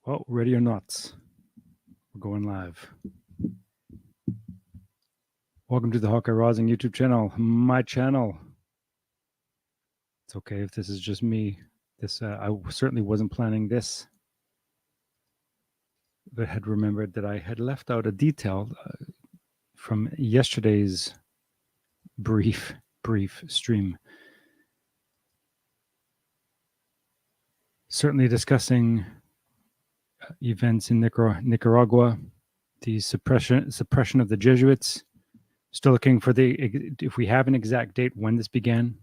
Oh, ready or not, we're going live. Welcome to the Hawkeye Rising YouTube channel, my channel. It's okay if this is just me. I certainly wasn't planning this, but had remembered that I had left out a detail from yesterday's brief stream. Certainly discussing events in Nicaragua, the suppression of the Jesuits. Still looking for if we have an exact date when this began.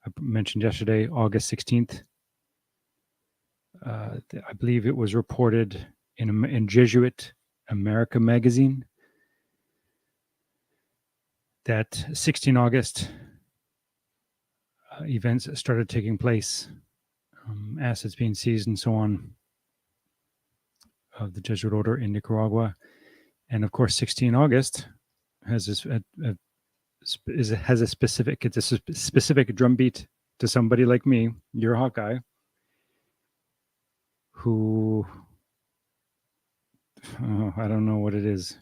I mentioned yesterday, August 16th. I believe it was reported in Jesuit America magazine that 16 August events started taking place, assets being seized and so on of the Jesuit order in Nicaragua. And of course, 16 August has a specific drumbeat to somebody like me, your Hawkeye, who I don't know what it is,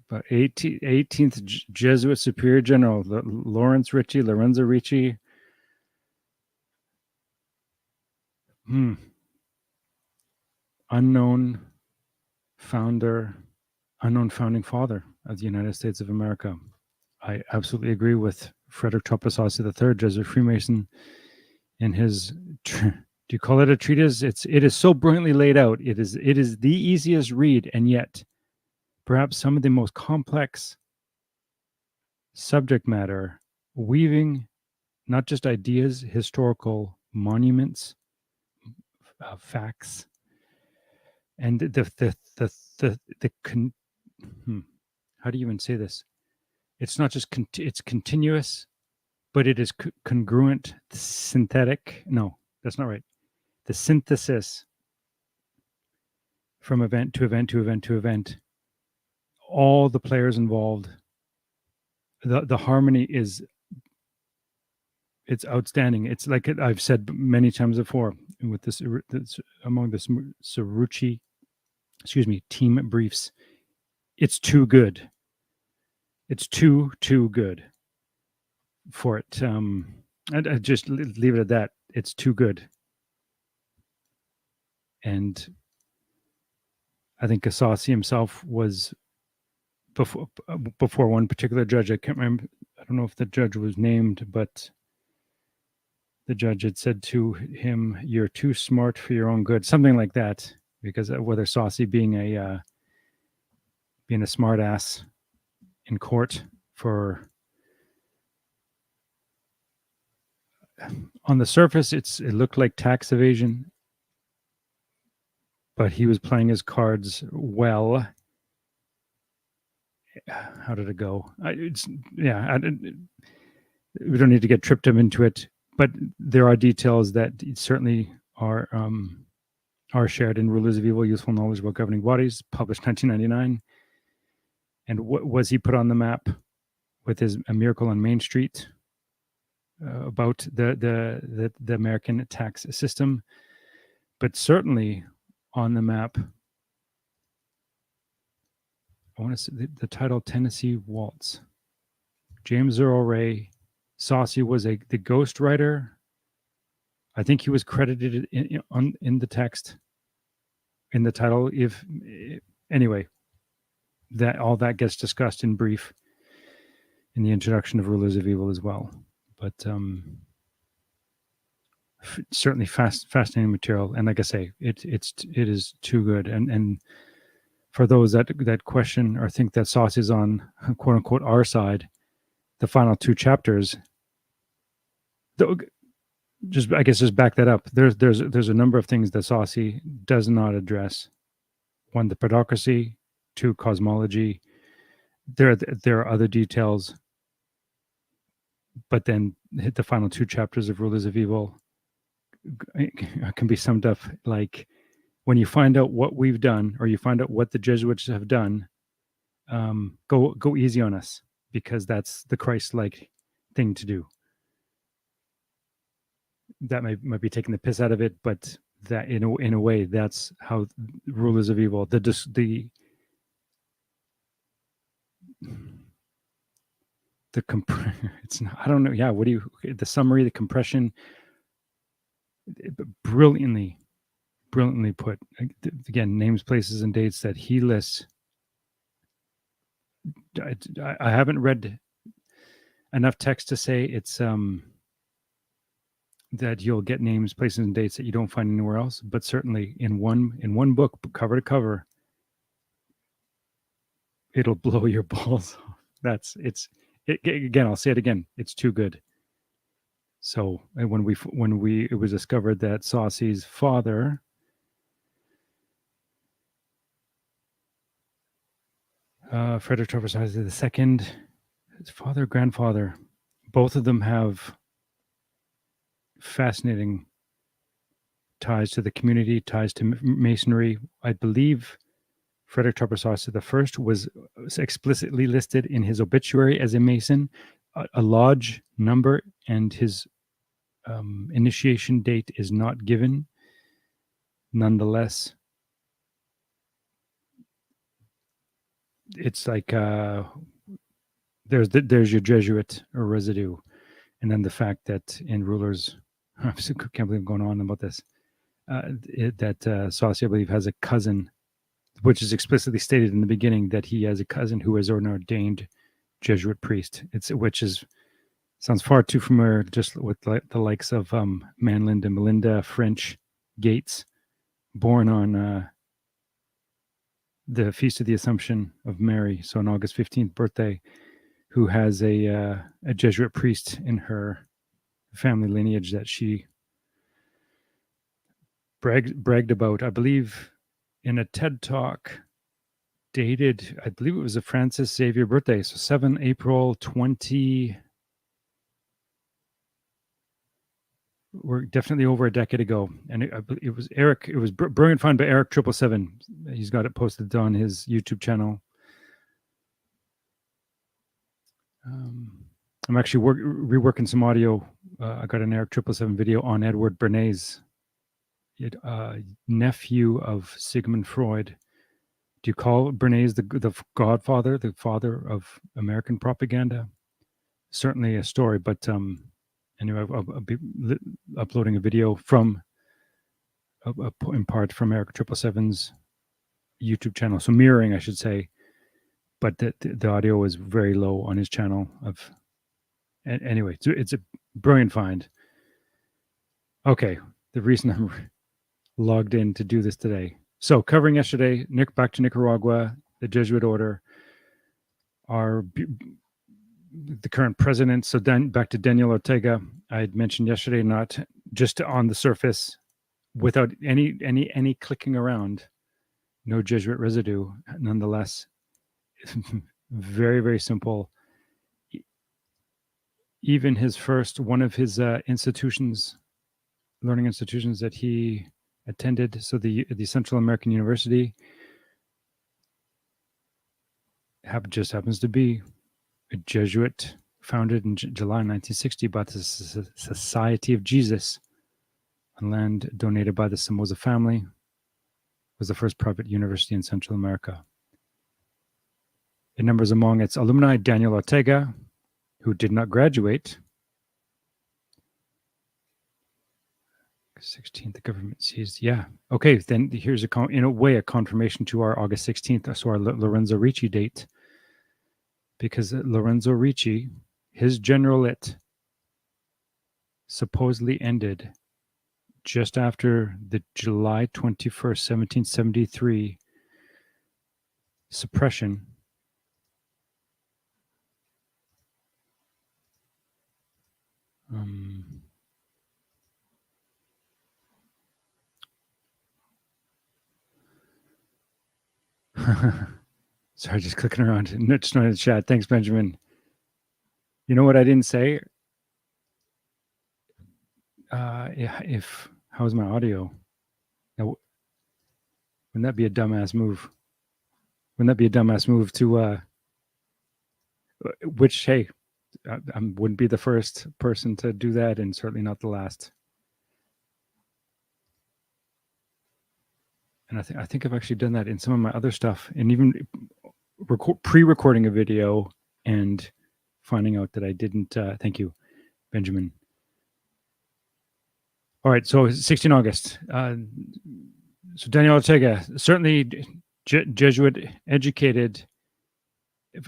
but 18th Jesuit Superior General Lorenzo Ricci. Unknown founding father of the United States of America. I absolutely agree with Frederick Topasasi III, Jesuit Freemason, in his, do you call it a treatise? It is so brilliantly laid out. It is the easiest read, and yet perhaps some of the most complex subject matter, weaving not just ideas, historical monuments, facts, and how do you even say this? It's not just it's continuous, but it is congruent, synthetic. No, that's not right. The synthesis from event to event to event to event. All the players involved. The harmony it's outstanding. It's like I've said many times before with this among this Ricci, team briefs. It's too good. It's too good for it. I just leave it at that. It's too good. And I think Asasi himself was before one particular judge. I can't remember. I don't know if the judge was named, but the judge had said to him, "You're too smart for your own good," something like that. Because whether Saucy being a smart ass in court for, on the surface, it looked like tax evasion, but he was playing his cards well. How did it go? We don't need to get tripped him into it, but there are details that certainly are shared in Rulers of Evil, Useful Knowledge About Governing Bodies, published 1999. And what was he put on the map with his A Miracle on Main Street about the American tax system, but certainly on the map. I want to say the title Tennessee Waltz. James Earl Ray. Saucy was the ghostwriter. I think he was credited in the text, in the title. Anyway, that all that gets discussed in brief in the introduction of Rulers of Evil as well. But certainly fascinating material. And like I say, it is too good. And for those that question or think that Saucy is on quote unquote our side, the final two chapters, just back that up. There's a number of things that Saucy does not address. One, the pedocracy. Two, cosmology. There are other details, but then the final two chapters of Rulers of Evil can be summed up like, when you find out what we've done, or you find out what the Jesuits have done, go easy on us, because that's the Christ-like thing to do. That might be taking the piss out of it, but that in a way, that's how rulers of evil, it's not, I don't know. Yeah. What do you, the summary, the compression, brilliantly put. Again, names, places, and dates that he lists. I haven't read enough text to say it's that you'll get names, places, and dates that you don't find anywhere else. But certainly in one book, cover to cover, it'll blow your balls off. Again. I'll say it again. It's too good. So when it was discovered that Saucy's father, Frederick Tropper Saucy II, his father, grandfather, both of them have fascinating ties to the community, ties to Masonry. I believe Frederick Tropper Saucy I was explicitly listed in his obituary as a Mason, a lodge number, and his initiation date is not given. Nonetheless, it's like there's your Jesuit or residue, and then the fact that in rulers, I can't believe I'm going on about this. That Saucy, I believe, has a cousin, which is explicitly stated in the beginning that he has a cousin who is an ordained Jesuit priest. Sounds far too familiar, just with the likes of Manland and Melinda French Gates, born on the Feast of the Assumption of Mary, so on August 15th birthday, who has a Jesuit priest in her family lineage that she bragged about, I believe, in a TED Talk dated, I believe it was a Francis Xavier birthday, so 7 April 20. We're definitely over a decade ago, and it was Eric. It was brilliant fun by Eric 777. He's got it posted on his YouTube channel. I'm actually reworking some audio. I got an Eric 777 video on Edward Bernays, nephew of Sigmund Freud. Do you call Bernays the godfather, the father of American propaganda? Certainly a story, but anyway, I'll be uploading a video from, in part, from Eric 777's YouTube channel. So mirroring, I should say, but the audio is very low on his channel. Anyway, it's a brilliant find. Okay, the reason I'm logged in to do this today. So covering yesterday, back to Nicaragua, the Jesuit order, the current president. So then back to Daniel Ortega. I had mentioned yesterday, not just on the surface, without any clicking around, no Jesuit residue. Nonetheless, very, very simple. Even one of his learning institutions that he attended, so the Central American University, just happens to be a Jesuit founded in July 1960 by the Society of Jesus on land donated by the Somoza family. It was the first private university in Central America. It numbers among its alumni Daniel Ortega, who did not graduate. 16th, the government seized. Yeah. Okay. Then here's in a way a confirmation to our August 16th, so our Lorenzo Ricci date, because Lorenzo Ricci, his generalate, supposedly ended just after the July 21st, 1773 suppression. Sorry, just clicking around. Just not in the chat. Thanks, Benjamin. You know what I didn't say? How's my audio? Now, wouldn't that be a dumbass move? Wouldn't that be a dumbass move to which, hey, I wouldn't be the first person to do that, and certainly not the last. And I think I've actually done that in some of my other stuff, and even pre-recording a video and finding out that I didn't. Thank you, Benjamin. All right, so 16 August. So Daniel Ortega, certainly Jesuit educated,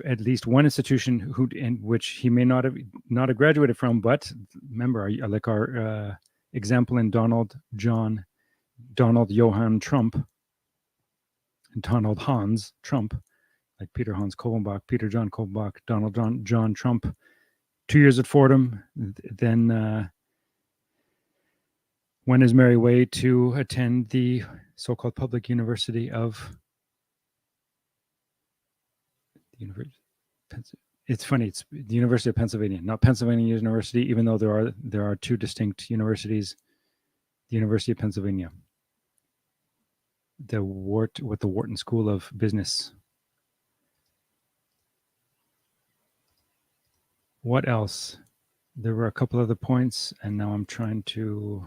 at least one institution in which he may not have graduated from, but remember, like our example in Donald Johann Trump, and Donald Hans Trump, like Peter Hans Kolbenbach, Peter John Kolbenbach, Donald John Trump, 2 years at Fordham, then went his merry way to attend the so-called public university of the University. It's funny. It's the University of Pennsylvania, not Pennsylvania University, even though there are two distinct universities. The University of Pennsylvania, the Wharton School of Business. What else? There were a couple other points, and now I'm trying to.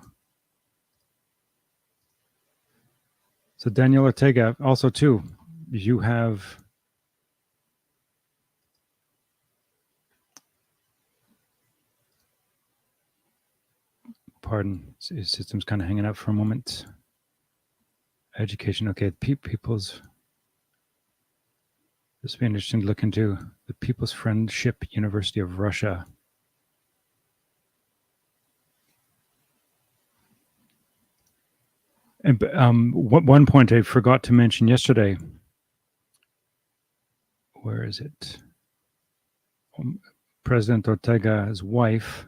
So Daniel Ortega, also too, you have. Pardon, his system's kind of hanging out for a moment. Education, okay, people's. This would be interesting to look into. The People's Friendship University of Russia. And one point I forgot to mention yesterday. Where is it? President Ortega's wife.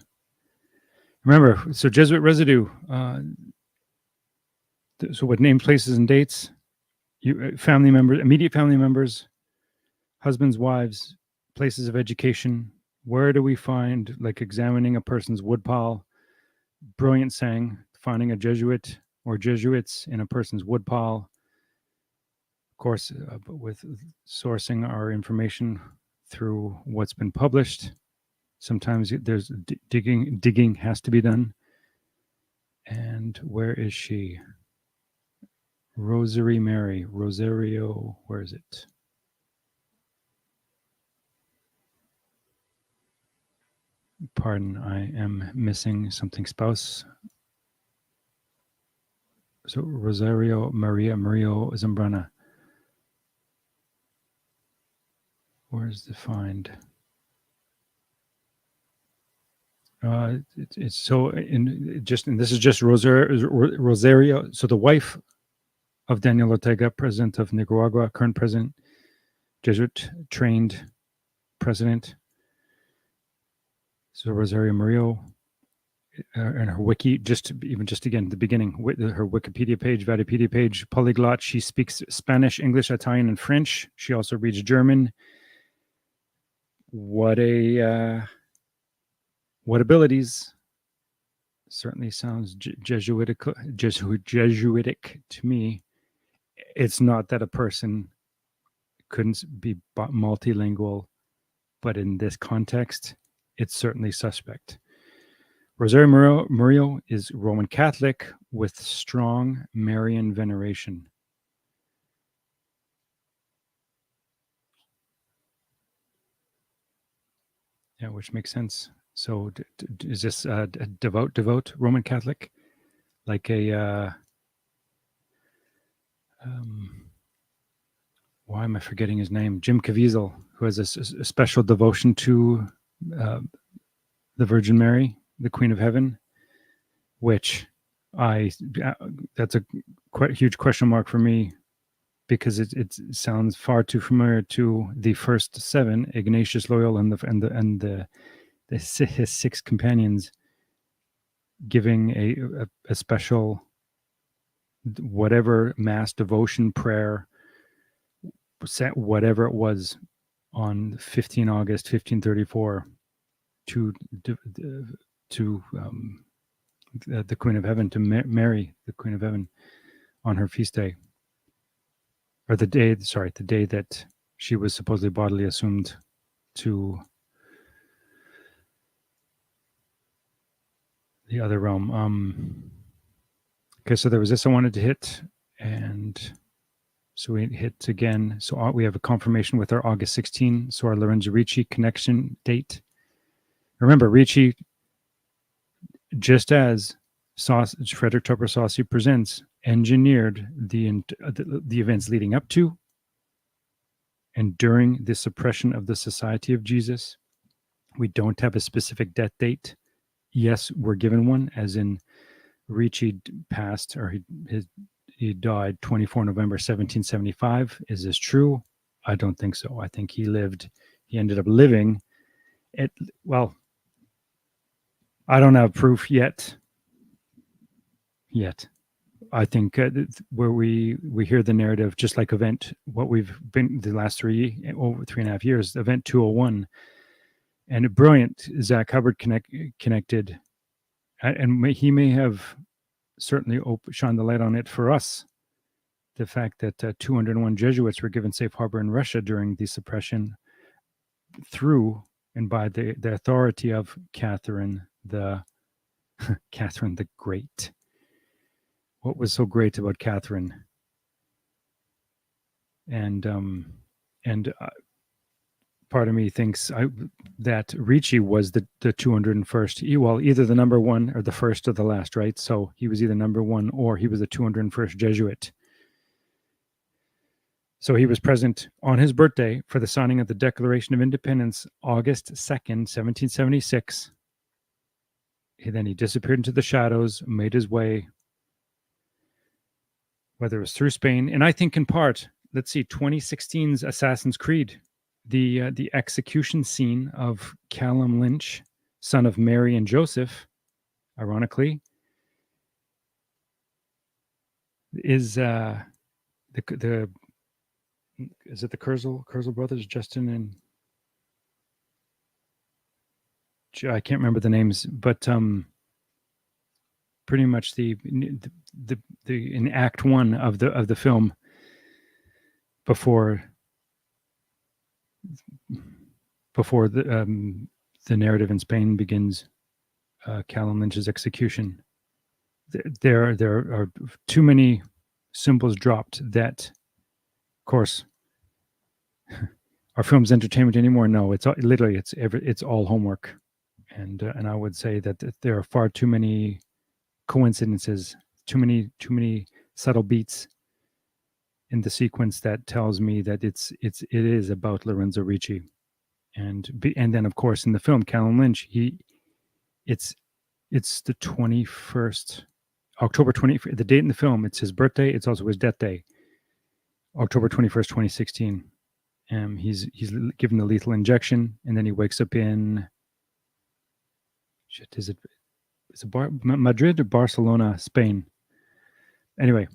Remember, so Jesuit residue. So what name, places, and dates? Family members, immediate family members, husbands, wives, places of education. Where do we find, like examining a person's woodpile? Brilliant saying, finding a Jesuit or Jesuits in a person's woodpile. Of course, with sourcing our information through what's been published. Sometimes there's digging has to be done. And where is she? Rosary Mary, Rosario, where is it? Pardon, I am missing something. Spouse. So Rosario Maria Murillo Zambrana. Where's the find? It's so and this is just Rosario. So the wife of Daniel Ortega, president of Nicaragua, current president, Jesuit trained president. So Rosario Murillo, and her wiki, just again the beginning, her Wikipedia page, Wikipedia page, polyglot. She speaks Spanish, English, Italian, and French. She also reads German. What abilities? Certainly sounds Jesuitic to me. It's not that a person couldn't be multilingual, but in this context, it's certainly suspect. Rosario Murillo is Roman Catholic with strong Marian veneration. Yeah, which makes sense. So is this a devout Roman Catholic? Like a... why am I forgetting his name? Jim Caviezel, who has a special devotion to the Virgin Mary, the Queen of Heaven, which that's a quite huge question mark for me, because it sounds far too familiar to the first seven, Ignatius, Loyola, and his six companions, giving a special whatever mass devotion prayer, whatever it was, on 15 August 1534 to the Queen of Heaven, to Mary, the Queen of Heaven, on her feast day, or the day that she was supposedly bodily assumed to the other realm. Okay, so there was this I wanted to hit, and And so we hit again. So we have a confirmation with our August 16. So our Lorenzo Ricci connection date. Remember, Ricci, just as Frederick Topper Saucy Presents, engineered the events leading up to and during the suppression of the Society of Jesus. We don't have a specific death date. Yes, we're given one, as in Ricci passed, or he died 24 November 1775. Is this true? I don't think so. I think he ended up living at, well, I don't have proof yet. I think where we hear the narrative, just like what we've been the last over 3.5 years, Event 201, and a brilliant Zach Hubbard connected, and he may have certainly shone the light on it for us. The fact that 201 Jesuits were given safe harbor in Russia during the suppression through and by the authority of Catherine the Great. What was so great about Catherine? And part of me thinks that Ricci was the 201st. Well, either the number one or the first or the last, right? So he was either number one or he was the 201st Jesuit. So he was present on his birthday for the signing of the Declaration of Independence, August 2nd, 1776. Then he disappeared into the shadows, made his way, whether it was through Spain. And I think in part, 2016's Assassin's Creed, the execution scene of Callum Lynch, son of Mary and Joseph, ironically, is the is it the Kurzel brothers, Justin and I can't remember the names, but pretty much the in Act 1 of the film, before the narrative in Spain begins, Callum Lynch's execution. There are too many symbols dropped that, of course, our film's entertainment anymore. No, it's literally it's all homework, and I would say that there are far too many coincidences, too many subtle beats in the sequence that tells me that it is about Lorenzo Ricci, and then of course in the film Callum Lynch, it's the 21st October 20th, the date in the film. It's his birthday. It's also his death day, October 21st, 2016. He's given the lethal injection, and then he wakes up in is it Madrid or Barcelona, Spain? Anyway,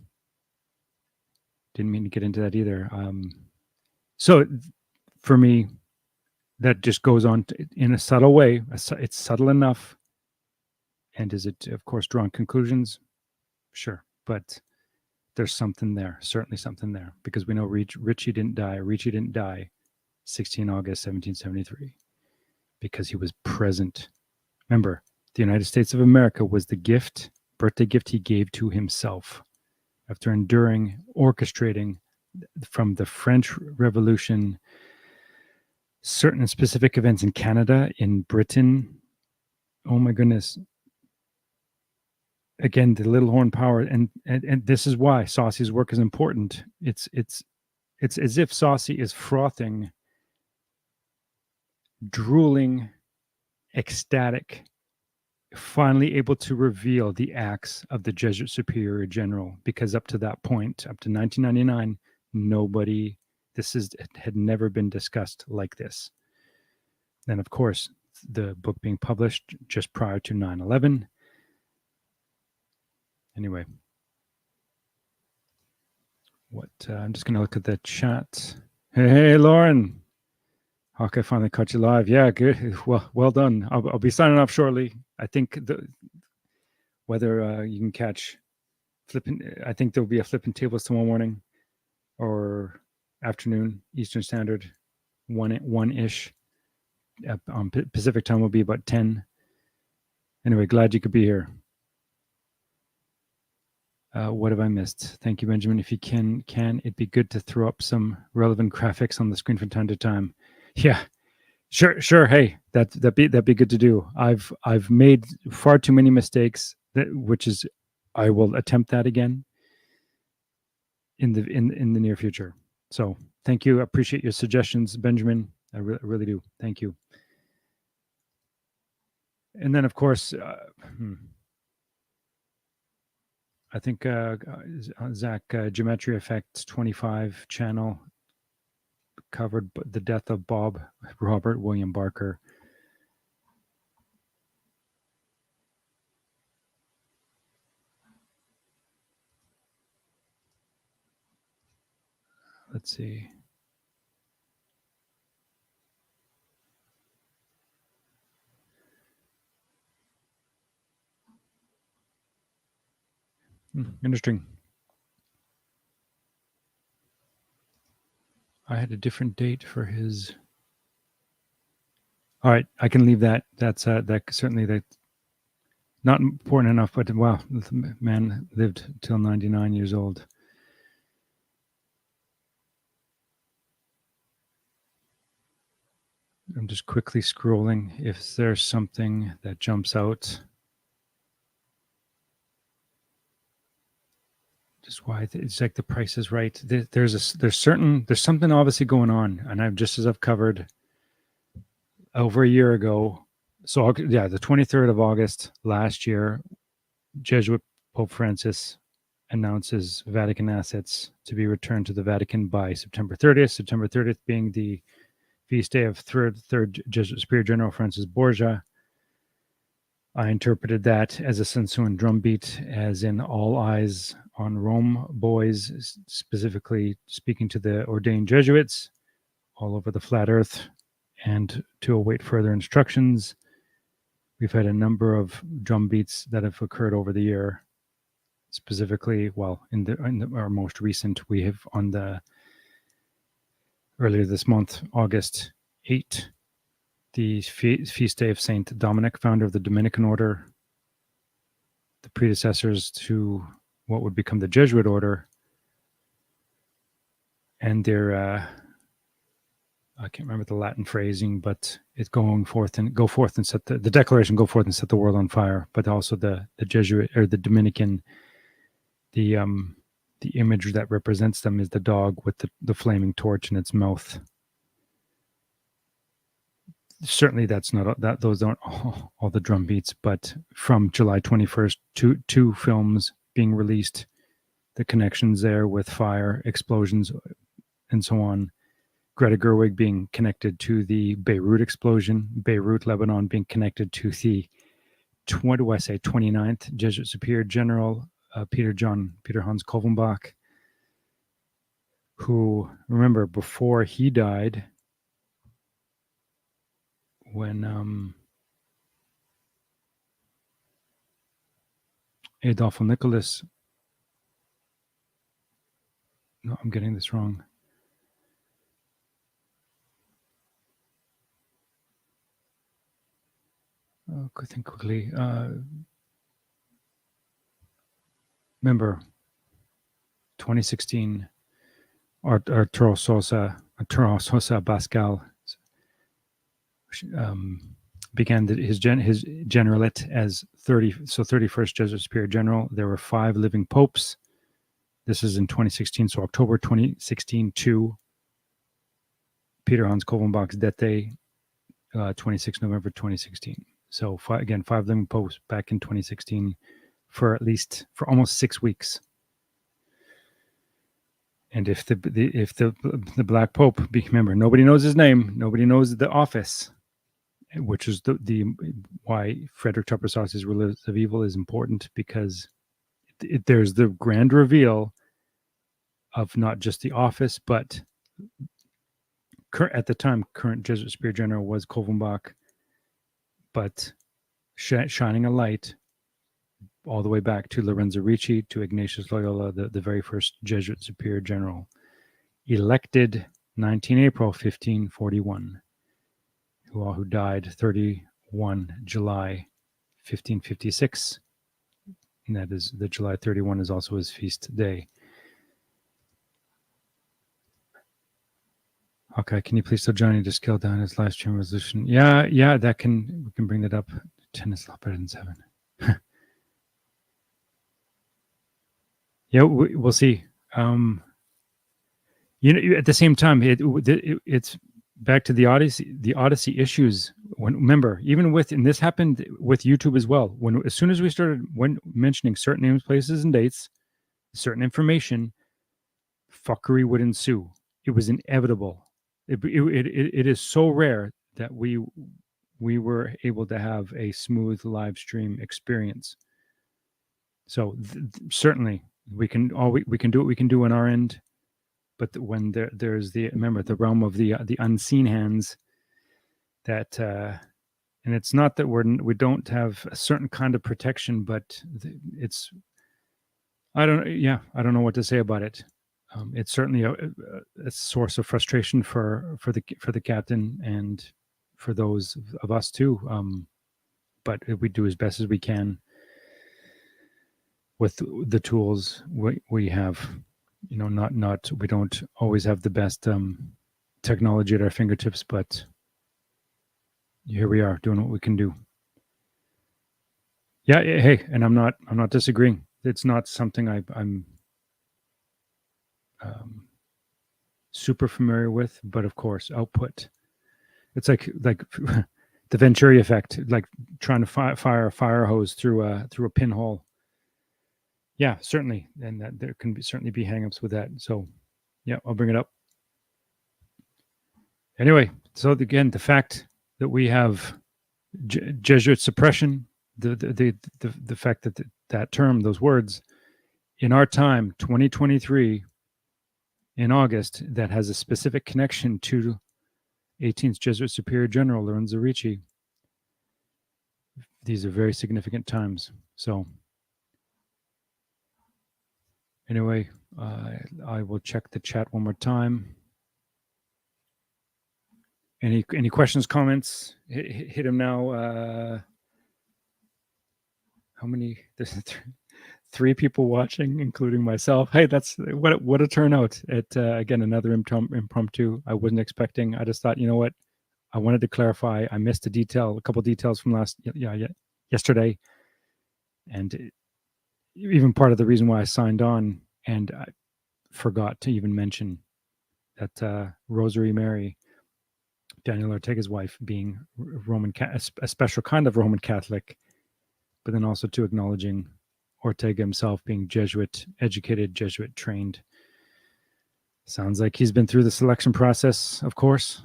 didn't mean to get into that either. So for me, that just goes on in a subtle way. It's subtle enough. And is it, of course, drawn conclusions? Sure. But there's something there, certainly something there, because we know Ricci didn't die 16 August 1773 because he was present. Remember, the United States of America was the birthday gift he gave to himself after orchestrating from the French Revolution, certain specific events in Canada, in Britain. Oh my goodness. Again, the little horn power, and this is why Saucy's work is important. It's as if Saucy is frothing, drooling, ecstatic, finally able to reveal the acts of the Jesuit Superior General, because up to that point, up to 1999, had never been discussed like this. Then, of course, the book being published just prior to 9/11. Anyway, I'm just going to look at the chat. Hey, Lauren. Okay, finally caught you live. Yeah, good. Well done. I'll be signing off shortly. I think whether you can catch flipping, I think there'll be a flipping tables tomorrow morning or afternoon, Eastern Standard, 1-ish. On Pacific time will be about 10. Anyway, glad you could be here. What have I missed? Thank you, Benjamin. If you can it be good to throw up some relevant graphics on the screen from time to time? Yeah, sure. Hey, that'd be good to do. I've made far too many mistakes, I will attempt that again in the near future. So thank you. I appreciate your suggestions, Benjamin. I really do. Thank you. And then, of course, I think Zach, Geometry Effects 25 channel covered the death of Bob Robert William Barker. Let's see. Interesting. I had a different date for his. All right, I can leave that. That's that certainly that not important enough. But wow, the man lived till 99 years old. I'm just quickly scrolling if there's something that jumps out. Just why it's like the Price is Right. There's something obviously going on, and I've covered over a year ago. So yeah, the 23rd of August last year, Jesuit Pope Francis announces Vatican assets to be returned to the Vatican by September 30th. September 30th being the feast day of third Jesuit Superior General Francis Borgia. I interpreted that as a Sansuan drumbeat, as in all eyes on Rome, boys, specifically speaking to the ordained Jesuits all over the flat earth, and to await further instructions. We've had a number of drumbeats that have occurred over the year. Specifically, well, our most recent, we have on the earlier this month, August 8th, the feast day of Saint Dominic, founder of the Dominican order, the predecessors to what would become the Jesuit order, and their I can't remember the Latin phrasing, but it's go forth and set the declaration, go forth and set the world on fire. But also the Jesuit or the Dominican, the image that represents them is the dog with the flaming torch in its mouth. Certainly, that's not that; those aren't all the drum beats. But from July 21st, two films being released, the connections there with fire, explosions, and so on. Greta Gerwig being connected to the Beirut explosion, Beirut, Lebanon being connected to the 29th Jesuit Superior General Peter Hans Kolvenbach, who, remember, before he died, when Adolfo Nicholas, no, I'm getting this wrong. Think quickly. Remember, 2016, Arturo Sosa Bascal began his generalate as 31st Jesuit Superior General. There were 5 living popes. This is in 2016, so October 2016 to Peter Hans Kolvenbach's death day, 26 November 2016. So 5 living popes back in 2016 for almost 6 weeks. And if the Black Pope, remember, nobody knows his name, nobody knows the office, which is the why Frederick Tupper Sauce's Rulers of Evil is important, because there's the grand reveal of not just the office, but at the time, current Jesuit Superior General was Kolvenbach, but shining a light all the way back to Lorenzo Ricci, to Ignatius Loyola, the very first Jesuit Superior General, elected 19 April 1541, who died 31 July 1556, And that is the July 31 is also his feast day. Okay, can you please tell Johnny to scale down his live stream resolution? Yeah, we can bring that up. 10 is a lot better than 7. Yeah, we'll see. At the same time, it's back to the Odyssey issues. Remember, even and this happened with YouTube as well. As soon as we started mentioning certain names, places, and dates, certain information, fuckery would ensue. It was inevitable. It is so rare that we were able to have a smooth live stream experience. So certainly we can do what we can do on our end, but when there's remember the realm of the unseen hands, that and it's not that we don't have a certain kind of protection, but it's I don't know what to say about it. It's certainly a source of frustration for the captain and for those of us too. But we do as best as we can with the tools we have. Not we don't always have the best technology at our fingertips, but here we are doing what we can do. Yeah, hey, and I'm not disagreeing. It's not something I'm super familiar with, but of course, output. It's like the Venturi effect, like trying to fire a fire hose through a pinhole. Yeah, certainly, and that there can certainly be hangups with that. So, yeah, I'll bring it up. Anyway, so again, the fact that we have Jesuit suppression, the fact that that term, those words, in our time, 2023, in August, that has a specific connection to 18th Jesuit Superior General Lorenzo Ricci. These are very significant times. So anyway, I will check the chat one more time. Any questions, comments? Hit them now. How many? There's 3 people watching, including myself. Hey, that's what a turnout! At again, another impromptu. I wasn't expecting. I just thought, you know what? I wanted to clarify. I missed a couple details from yesterday, and even part of the reason why I signed on, and I forgot to even mention that Rosary Mary, Daniel Ortega's wife, being a special kind of Roman Catholic, but then also to acknowledging Ortega himself being Jesuit educated, Jesuit trained. Sounds like he's been through the selection process, of course.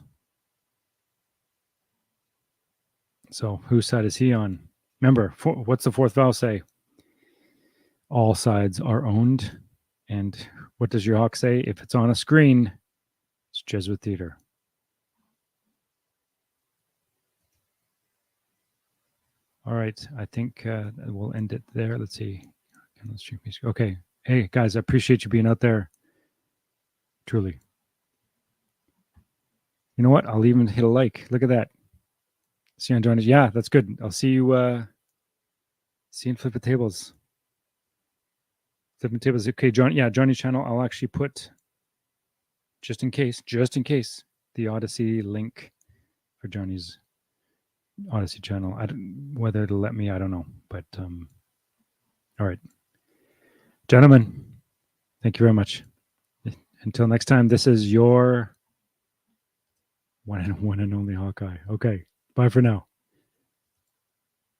So whose side is he on? Remember, what's the fourth vow say? All sides are owned. And what does your hawk say? If it's on a screen, it's Jesuit theater. All right. I think we'll end it there. Let's see. Okay. Hey, guys, I appreciate you being out there. Truly. You know what? I'll even hit a like. Look at that. See you on Johnny. Yeah, that's good. I'll see you. See you in Flip the Tables. Flip the Tables. Okay, John. Yeah, Johnny's channel. I'll actually put, just in case, the Odyssey link for Johnny's Odyssey channel. Whether it'll let me, I don't know. But all right, gentlemen, thank you very much. Until next time, this is your one and only Hawkeye. Okay, bye for now.